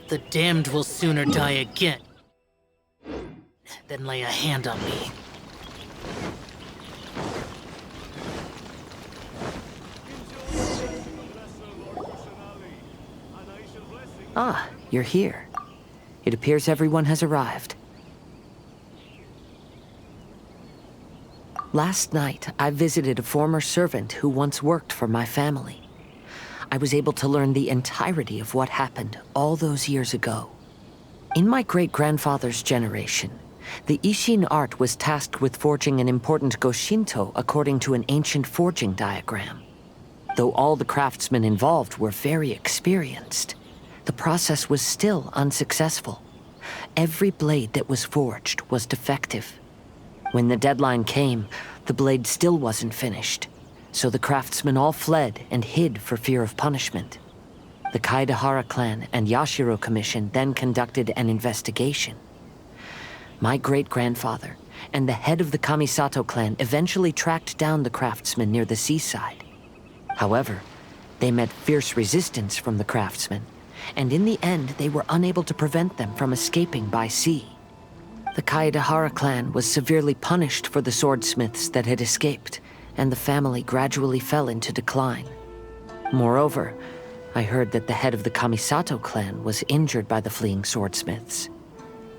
The damned will sooner die again than lay a hand on me. Ah, you're here. It appears everyone has arrived. Last night, I visited a former servant who once worked for my family. I was able to learn the entirety of what happened all those years ago. In my great-grandfather's generation, the Ishin art was tasked with forging an important Goshinto according to an ancient forging diagram. Though all the craftsmen involved were very experienced, the process was still unsuccessful. Every blade that was forged was defective. When the deadline came, the blade still wasn't finished, so the craftsmen all fled and hid for fear of punishment. The Kaedehara clan and Yashiro Commission then conducted an investigation. My great-grandfather and the head of the Kamisato clan eventually tracked down the craftsmen near the seaside. However, they met fierce resistance from the craftsmen, and in the end they were unable to prevent them from escaping by sea. The Kaedehara clan was severely punished for the swordsmiths that had escaped, and the family gradually fell into decline. Moreover, I heard that the head of the Kamisato clan was injured by the fleeing swordsmiths,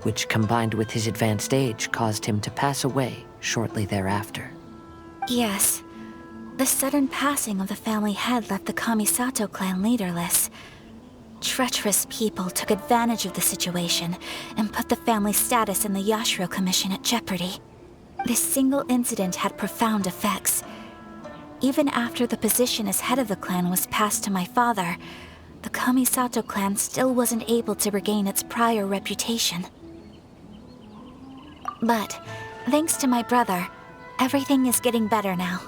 which combined with his advanced age caused him to pass away shortly thereafter. Yes. The sudden passing of the family head left the Kamisato clan leaderless. Treacherous people took advantage of the situation and put the family's status in the Yashiro Commission at jeopardy. This single incident had profound effects. Even after the position as head of the clan was passed to my father, the Kamisato clan still wasn't able to regain its prior reputation. But, thanks to my brother, everything is getting better now.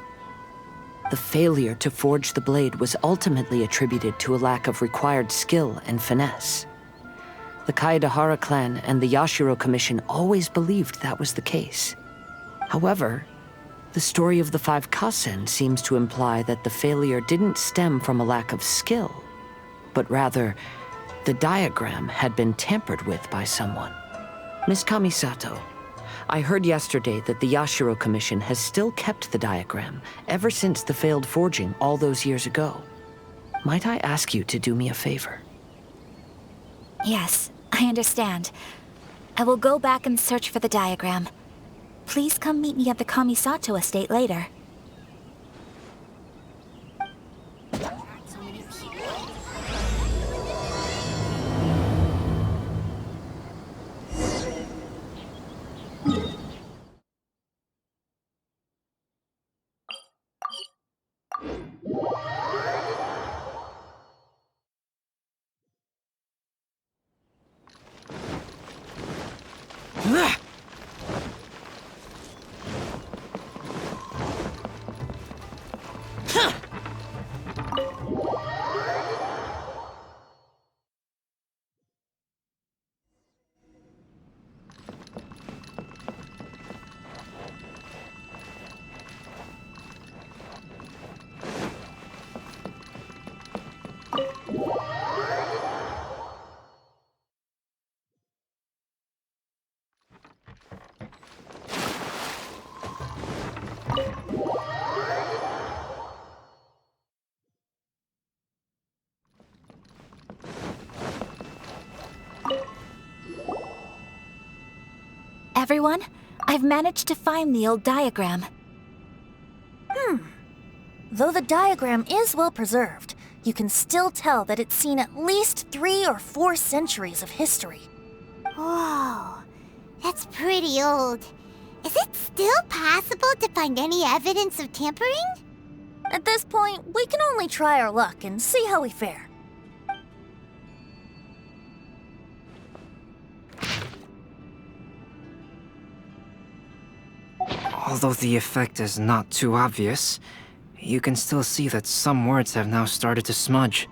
The failure to forge the blade was ultimately attributed to a lack of required skill and finesse. The Kaedehara clan and the Yashiro Commission always believed that was the case. However, the story of the 5 Kasen seems to imply that the failure didn't stem from a lack of skill, but rather, the diagram had been tampered with by someone. Miss Kamisato, I heard yesterday that the Yashiro Commission has still kept the diagram ever since the failed forging all those years ago. Might I ask you to do me a favor? Yes, I understand. I will go back and search for the diagram. Please come meet me at the Kamisato estate later. Everyone, I've managed to find the old diagram. Though the diagram is well preserved, you can still tell that it's seen at least 3 or 4 centuries of history. Whoa, that's pretty old. Is it still possible to find any evidence of tampering? At this point, we can only try our luck and see how we fare. Although the effect is not too obvious, you can still see that some words have now started to smudge.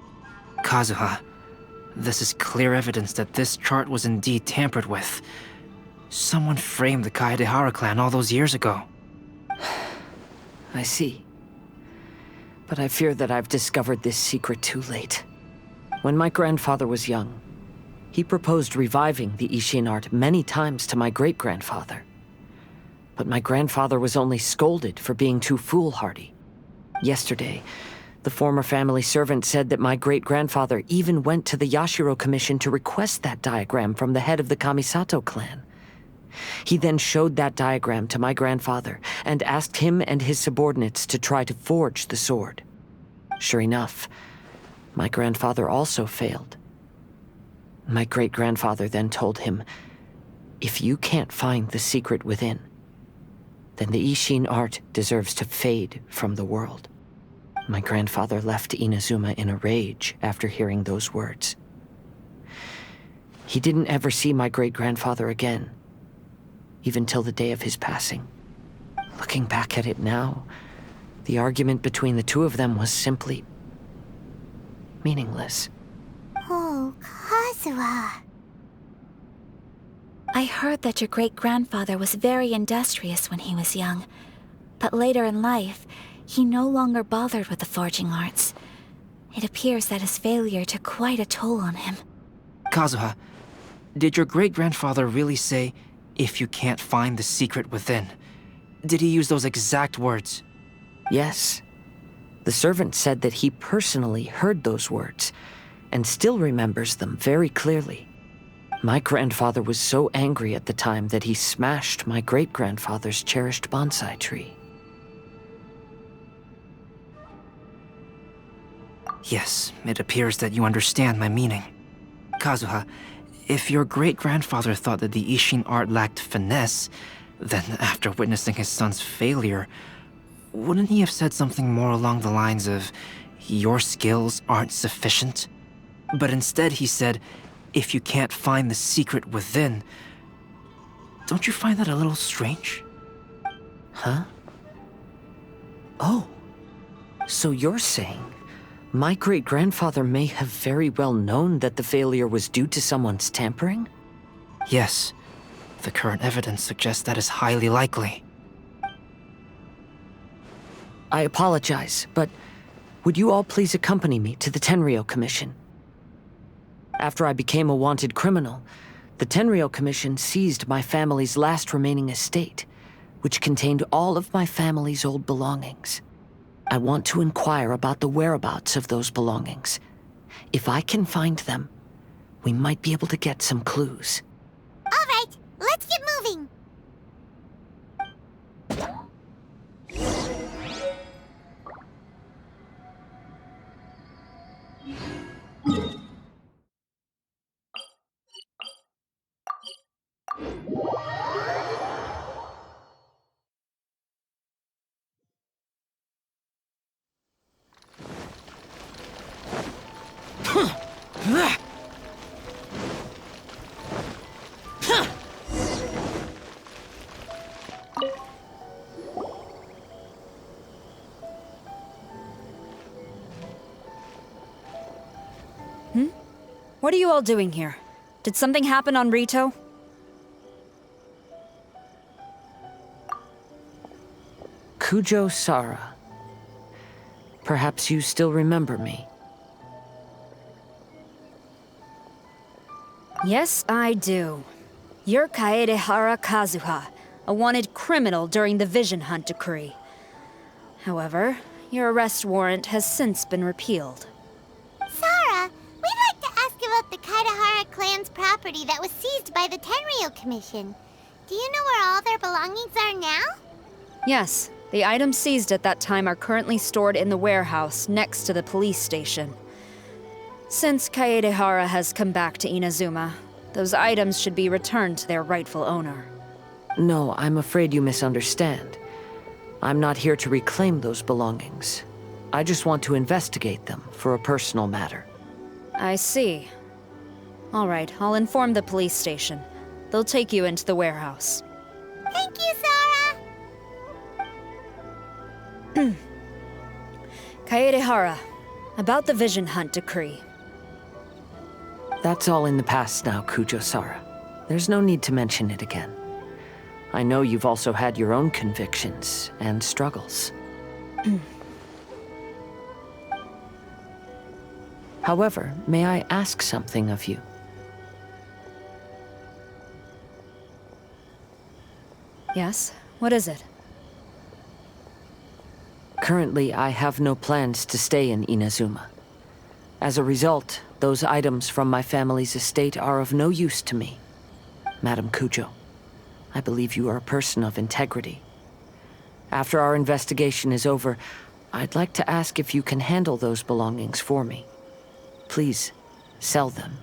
Kazuha, this is clear evidence that this chart was indeed tampered with. Someone framed the Kaedehara clan all those years ago. I see. But I fear that I've discovered this secret too late. When my grandfather was young, He proposed reviving the Ishin art many times to my great-grandfather. But my grandfather was only scolded for being too foolhardy. Yesterday, the former family servant said that my great-grandfather even went to the Yashiro Commission to request that diagram from the head of the Kamisato clan. He then showed that diagram to my grandfather and asked him and his subordinates to try to forge the sword. Sure enough, my grandfather also failed. My great-grandfather then told him, "If you can't find the secret within, then the Ishin art deserves to fade from the world." My grandfather left Inazuma in a rage after hearing those words. He didn't ever see my great-grandfather again, even till the day of his passing. Looking back at it now, the argument between the two of them was simply meaningless. Oh, Kazuha. I heard that your great-grandfather was very industrious when he was young, but later in life, he no longer bothered with the forging arts. It appears that his failure took quite a toll on him. Kazuha, did your great-grandfather really say, "If you can't find the secret within"? Did he use those exact words? Yes. The servant said that he personally heard those words, and still remembers them very clearly. My grandfather was so angry at the time that he smashed my great-grandfather's cherished bonsai tree. Yes, it appears that you understand my meaning. Kazuha, if your great-grandfather thought that the Ishin art lacked finesse, then after witnessing his son's failure, wouldn't he have said something more along the lines of, "Your skills aren't sufficient"? But instead he said, "If you can't find the secret within." Don't you find that a little strange? Huh? Oh. So you're saying my great-grandfather may have very well known that the failure was due to someone's tampering? Yes. The current evidence suggests that is highly likely. I apologize, but would you all please accompany me to the Tenryou Commission? After I became a wanted criminal, the Tenryou Commission seized my family's last remaining estate, which contained all of my family's old belongings. I want to inquire about the whereabouts of those belongings. If I can find them, we might be able to get some clues. All right, let's get moving. What are you all doing here? Did something happen on Rito? Kujo Sara. Perhaps you still remember me. Yes, I do. You're Kaedehara Kazuha, a wanted criminal during the Vision Hunt decree. However, your arrest warrant has since been repealed. Sara, we'd like to ask about the Kaedehara clan's property that was seized by the Tenryou Commission. Do you know where all their belongings are now? Yes, the items seized at that time are currently stored in the warehouse next to the police station. Since Kaedehara has come back to Inazuma, those items should be returned to their rightful owner. No, I'm afraid you misunderstand. I'm not here to reclaim those belongings. I just want to investigate them for a personal matter. I see. All right, I'll inform the police station. They'll take you into the warehouse. Thank you, Sara! Kaedehara, about the Vision Hunt decree. That's all in the past now, Kujo-Sara. There's no need to mention it again. I know you've also had your own convictions and struggles. However, may I ask something of you? Yes? What is it? Currently, I have no plans to stay in Inazuma. As a result, those items from my family's estate are of no use to me. Madam Kujo, I believe you are a person of integrity. After our investigation is over, I'd like to ask if you can handle those belongings for me. Please, sell them,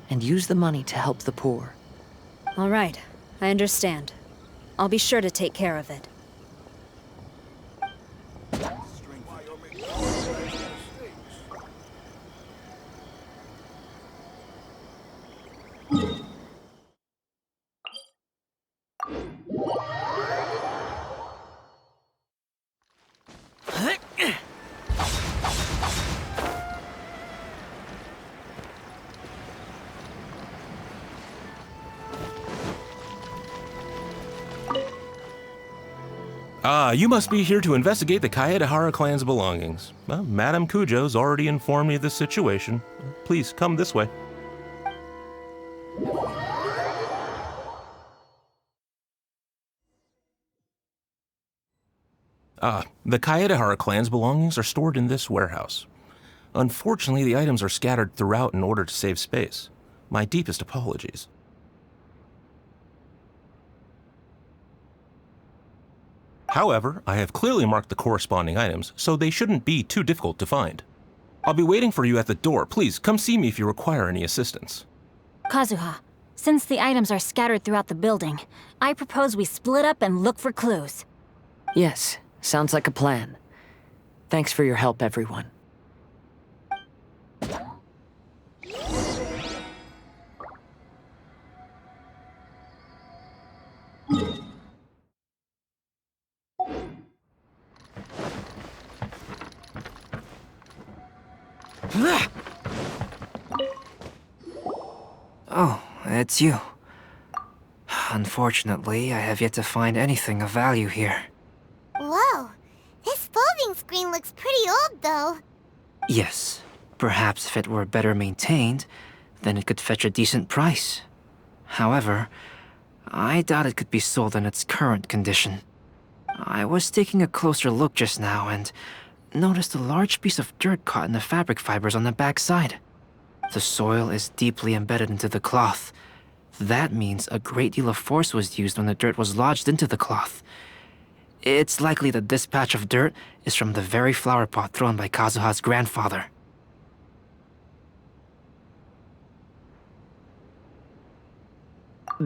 and use the money to help the poor. All right, I understand. I'll be sure to take care of it. Ah, you must be here to investigate the Kaedehara clan's belongings. Well, Madame Kujo's already informed me of the situation. Please, come this way. The Kaedehara clan's belongings are stored in this warehouse. Unfortunately, the items are scattered throughout in order to save space. My deepest apologies. However, I have clearly marked the corresponding items, so they shouldn't be too difficult to find. I'll be waiting for you at the door. Please, come see me if you require any assistance. Kazuha, since the items are scattered throughout the building, I propose we split up and look for clues. Yes, sounds like a plan. Thanks for your help, everyone. Oh, it's you. Unfortunately, I have yet to find anything of value here. Whoa, this folding screen looks pretty old though. Yes, perhaps if it were better maintained, then it could fetch a decent price. However, I doubt it could be sold in its current condition. I was taking a closer look just now and noticed a large piece of dirt caught in the fabric fibers on the back side. The soil is deeply embedded into the cloth. That means a great deal of force was used when the dirt was lodged into the cloth. It's likely that this patch of dirt is from the very flower pot thrown by Kazuha's grandfather.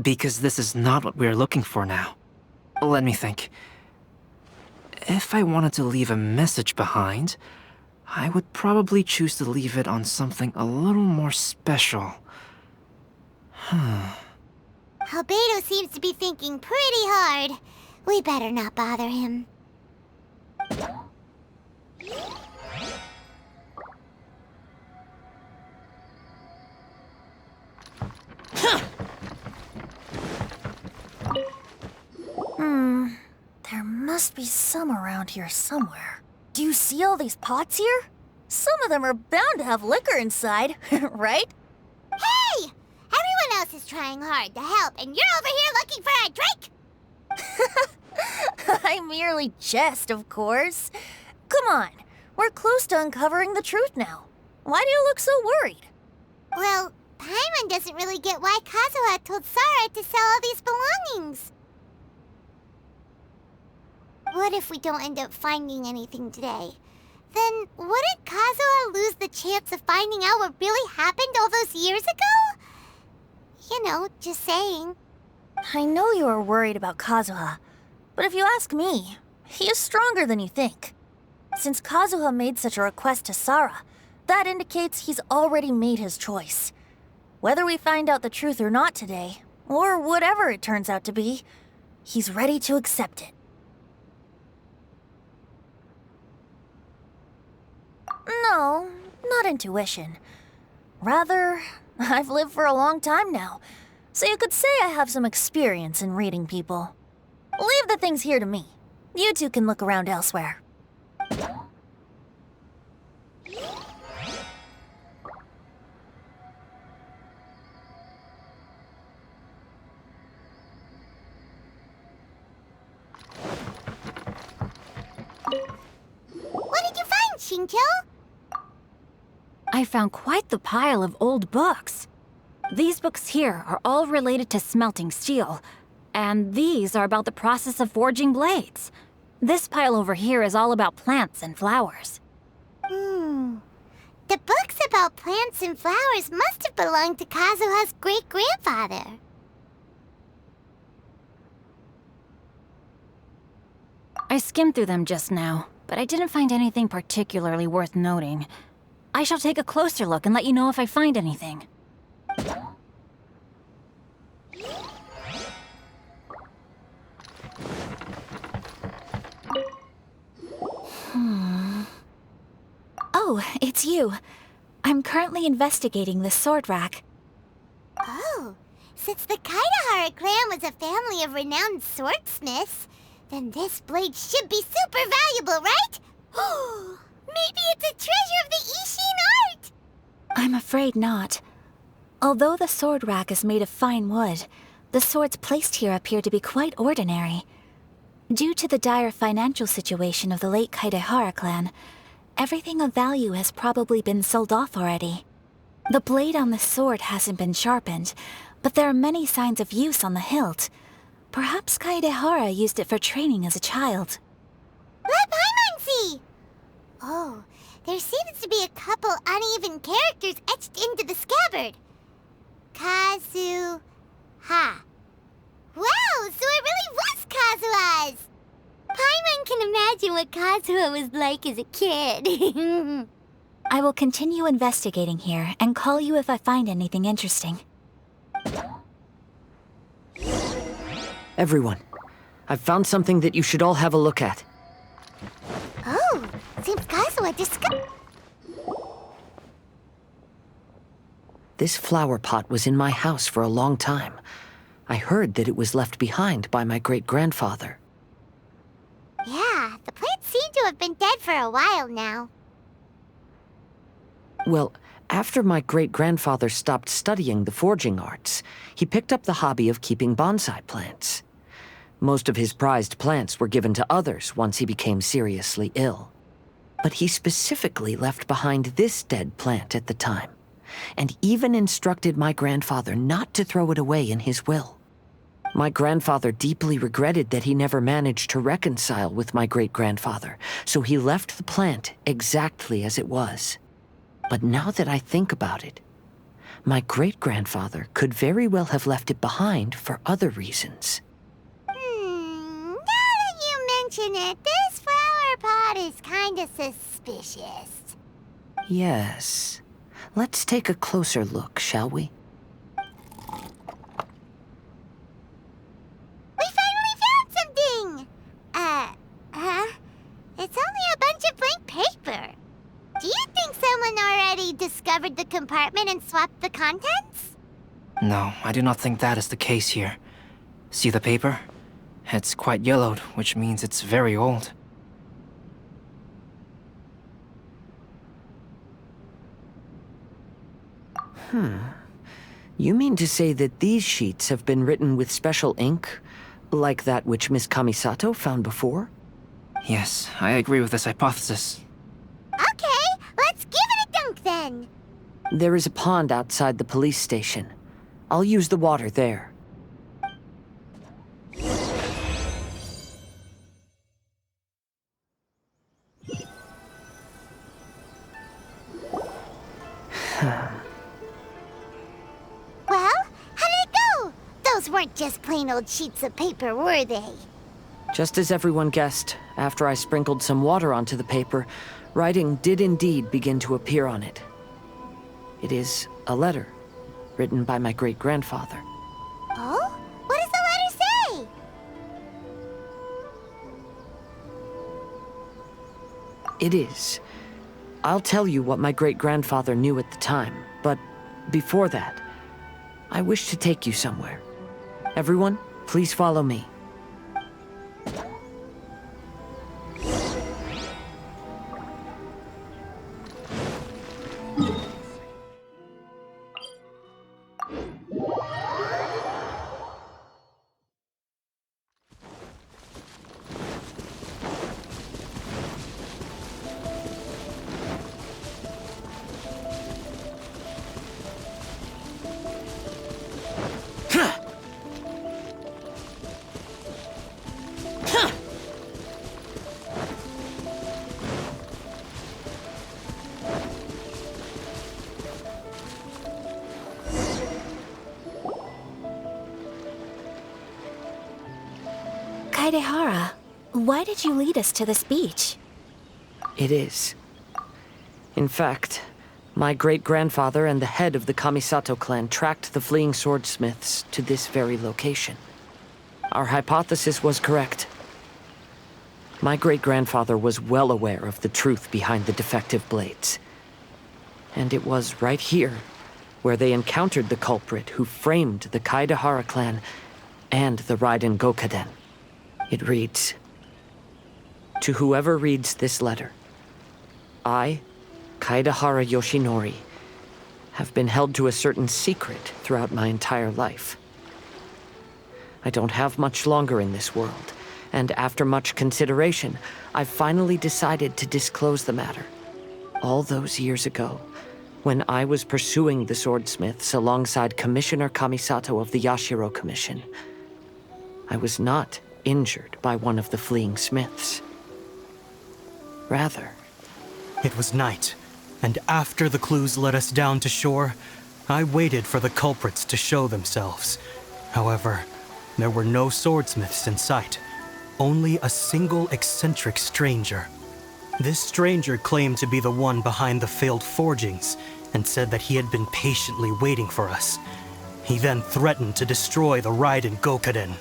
Because this is not what we're looking for now. Let me think. If I wanted to leave a message behind, I would probably choose to leave it on something a little more special. Albedo seems to be thinking pretty hard. We better not bother him. There must be some around here somewhere. Do you see all these pots here? Some of them are bound to have liquor inside, right? Hey! Everyone else is trying hard to help, and you're over here looking for a drink? I merely jest, of course. Come on, we're close to uncovering the truth now. Why do you look so worried? Well, Paimon doesn't really get why Kazuha told Sara to sell all these belongings. What if we don't end up finding anything today? Then wouldn't Kazuha lose the chance of finding out what really happened all those years ago? You know, just saying. I know you are worried about Kazuha, but if you ask me, he is stronger than you think. Since Kazuha made such a request to Sara, that indicates he's already made his choice. Whether we find out the truth or not today, or whatever it turns out to be, he's ready to accept it. No, not intuition. Rather, I've lived for a long time now, so you could say I have some experience in reading people. Leave the things here to me. You two can look around elsewhere. Shincho? I found quite the pile of old books. These books here are all related to smelting steel, and these are about the process of forging blades. This pile over here is all about plants and flowers. The books about plants and flowers must have belonged to Kazuha's great-grandfather. I skimmed through them just now, but I didn't find anything particularly worth noting. I shall take a closer look and let you know if I find anything. Oh, it's you. I'm currently investigating the sword rack. Oh, since the Kaedehara clan was a family of renowned swordsmiths, then this blade should be super valuable, right? Maybe it's a treasure of the Ishin art! I'm afraid not. Although the sword rack is made of fine wood, the swords placed here appear to be quite ordinary. Due to the dire financial situation of the late Kaedehara clan, everything of value has probably been sold off already. The blade on the sword hasn't been sharpened, but there are many signs of use on the hilt. Perhaps Kaedehara used it for training as a child. Let Paimon see! Oh, there seems to be a couple uneven characters etched into the scabbard. Kazuha. Wow, so it really was Kazuha's! Paimon can imagine what Kazuha was like as a kid. I will continue investigating here and call you if I find anything interesting. Everyone, I've found something that you should all have a look at. Oh, seems Kazuha discovered. This flower pot was in my house for a long time. I heard that it was left behind by my great-grandfather. Yeah, the plants seem to have been dead for a while now. Well, after my great-grandfather stopped studying the forging arts, he picked up the hobby of keeping bonsai plants. Most of his prized plants were given to others once he became seriously ill. But he specifically left behind this dead plant at the time, and even instructed my grandfather not to throw it away in his will. My grandfather deeply regretted that he never managed to reconcile with my great-grandfather, so he left the plant exactly as it was. But now that I think about it, my great-grandfather could very well have left it behind for other reasons. Now that you mention it, this flower pot is kinda suspicious. Yes. Let's take a closer look, shall we? We finally found something! It's only a bunch of blank paper. Do you think someone already discovered the compartment and swapped the contents? No, I do not think that is the case here. See the paper? It's quite yellowed, which means it's very old. You mean to say that these sheets have been written with special ink, like that which Miss Kamisato found before? Yes, I agree with this hypothesis. Okay, let's give it a dunk then. There is a pond outside the police station. I'll use the water there. Well, how did it go? Those weren't just plain old sheets of paper, were they? Just as everyone guessed, after I sprinkled some water onto the paper, writing did indeed begin to appear on it. It is a letter, written by my great-grandfather. Oh? What does the letter say? It is. I'll tell you what my great-grandfather knew at the time, but before that, I wish to take you somewhere. Everyone, please follow me. Kaedehara, why did you lead us to this beach? It is. In fact, my great-grandfather and the head of the Kamisato clan tracked the fleeing swordsmiths to this very location. Our hypothesis was correct. My great-grandfather was well aware of the truth behind the defective blades. And it was right here where they encountered the culprit who framed the Kaedehara clan and the Raiden Gokaden. It reads, "To whoever reads this letter, I, Kaedehara Yoshinori, have been held to a certain secret throughout my entire life. I don't have much longer in this world, and after much consideration, I finally decided to disclose the matter. All those years ago, when I was pursuing the swordsmiths alongside Commissioner Kamisato of the Yashiro Commission, I was not injured by one of the fleeing smiths. Rather, It was night, and after the clues led us down to shore, I waited for the culprits to show themselves. However, there were no swordsmiths in sight, only a single eccentric stranger. This stranger claimed to be the one behind the failed forgings and said that he had been patiently waiting for us. He then threatened to destroy the Raiden Gokaden.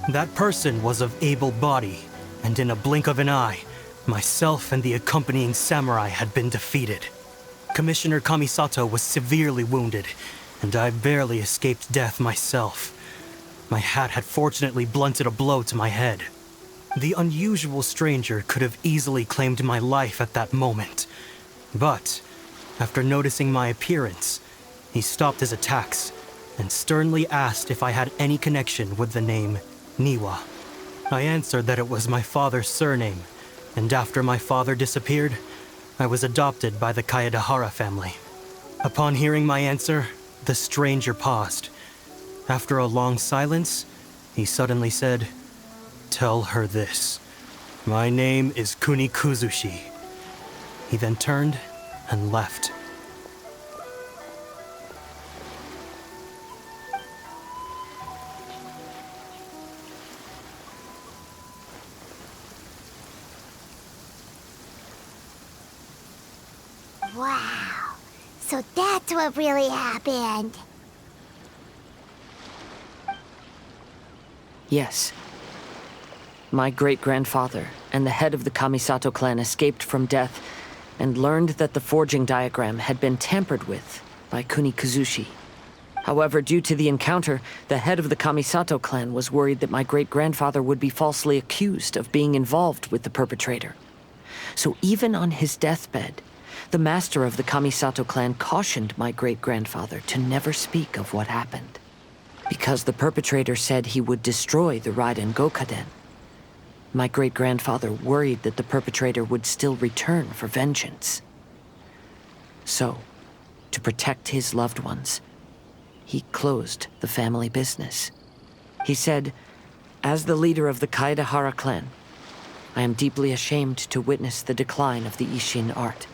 That person was of able body, and in a blink of an eye, myself and the accompanying samurai had been defeated. Commissioner Kamisato was severely wounded, and I barely escaped death myself. My hat had fortunately blunted a blow to my head. The unusual stranger could have easily claimed my life at that moment. But, after noticing my appearance, he stopped his attacks and sternly asked if I had any connection with the name Niwa. I answered that it was my father's surname, and after my father disappeared, I was adopted by the Kaedehara family. Upon hearing my answer, the stranger paused. After a long silence, he suddenly said, "Tell her this. My name is Kunikuzushi." He then turned and left. Wow. So that's what really happened. yes. My great-grandfather and the head of the Kamisato clan escaped from death and learned that the forging diagram had been tampered with by Kunikuzushi. However, due to the encounter, the head of the Kamisato clan was worried that my great-grandfather would be falsely accused of being involved with the perpetrator. So even on his deathbed, the master of the Kamisato clan cautioned my great-grandfather to never speak of what happened, because the perpetrator said he would destroy the Raiden Gokaden. My great-grandfather worried that the perpetrator would still return for vengeance. So, to protect his loved ones, he closed the family business. He said, "As the leader of the Kaedehara clan, I am deeply ashamed to witness the decline of the Isshin art.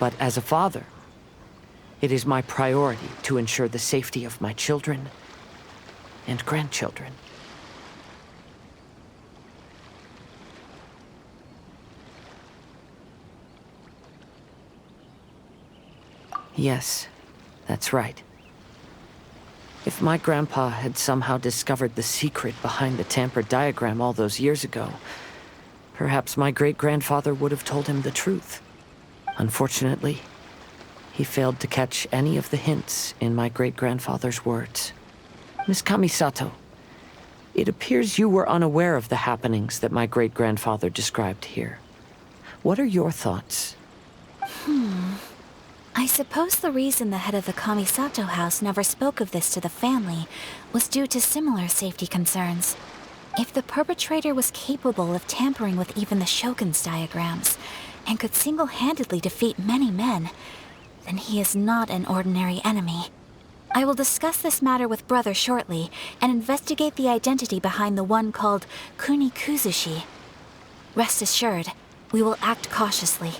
But as a father, it is my priority to ensure the safety of my children and grandchildren." Yes, that's right. If my grandpa had somehow discovered the secret behind the tampered diagram all those years ago, perhaps my great-grandfather would have told him the truth. Unfortunately, he failed to catch any of the hints in my great-grandfather's words. Miss Kamisato, it appears you were unaware of the happenings that my great-grandfather described here. What are your thoughts? I suppose the reason the head of the Kamisato house never spoke of this to the family was due to similar safety concerns. If the perpetrator was capable of tampering with even the Shogun's diagrams, and could single-handedly defeat many men, then he is not an ordinary enemy. I will discuss this matter with Brother shortly, and investigate the identity behind the one called Kunikuzushi. Rest assured, we will act cautiously.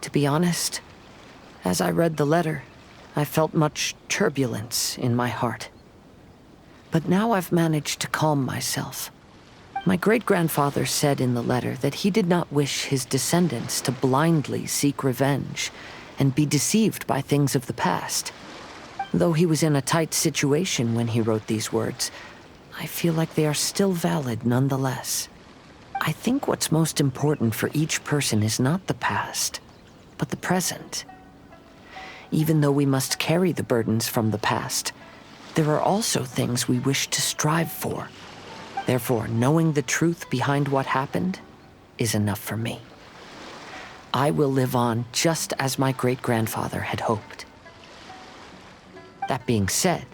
To be honest, as I read the letter, I felt much turbulence in my heart. But now I've managed to calm myself. My great-grandfather said in the letter that he did not wish his descendants to blindly seek revenge and be deceived by things of the past. Though he was in a tight situation when he wrote these words, I feel like they are still valid nonetheless. I think what's most important for each person is not the past, but the present. Even though we must carry the burdens from the past, there are also things we wish to strive for. Therefore, knowing the truth behind what happened is enough for me. I will live on just as my great-grandfather had hoped. That being said,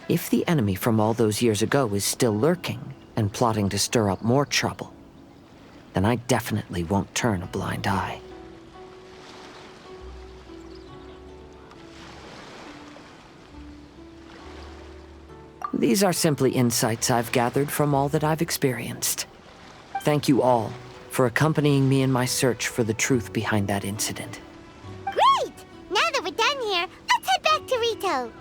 if the enemy from all those years ago is still lurking and plotting to stir up more trouble, then I definitely won't turn a blind eye. These are simply insights I've gathered from all that I've experienced. Thank you all for accompanying me in my search for the truth behind that incident. Great! Now that we're done here, let's head back to Rito.